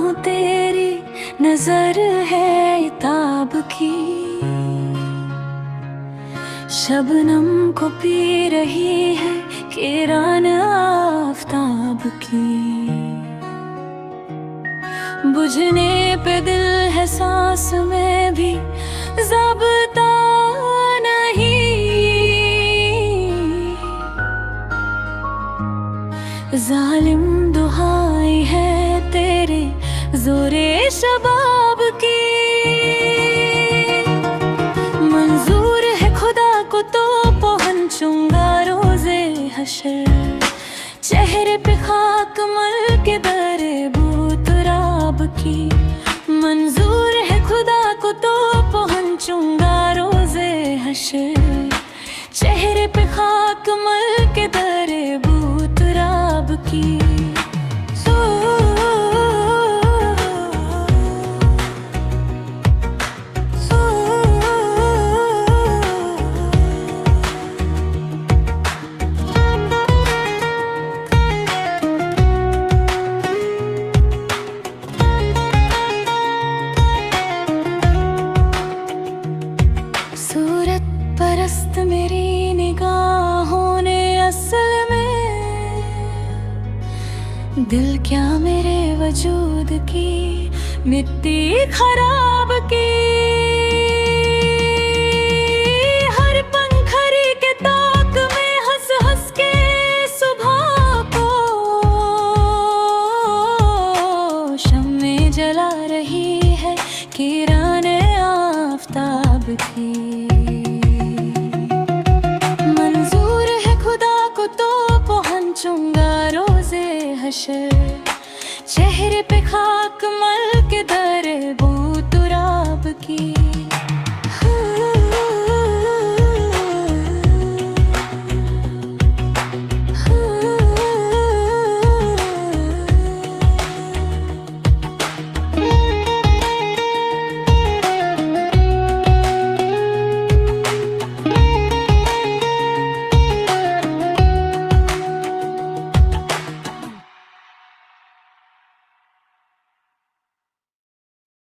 हूँ तेरी नजर है इताब की, शबनम को पी रही है किरण आफताब की। बुझने पे दिल है सांस में भी ज़ाब्ता नहीं, जालिम दुहाई है तेरे जोरे शबाब की। मंजूर है खुदा को तो पहुंचूंगा रोज़े हशर, चेहरे पे खाक मल के दरे बूतराब की। मंजूर है खुदा को तो पहुंचूंगा रोज़े हशर, चेहरे पे खाक मल के दरे बूतराब की। सूरत परस्त मेरी निगाहों ने असल में, दिल क्या मेरे वजूद की मिट्टी खराब की। हर पंखड़ी के ताक में हंस हंस के सुबह को शम्मे जला रही है किरण आफताब की। मंजूर है खुदा को तो पहुंचूंगा रोज़े हशर, चेहरे पे खाक मल के दरे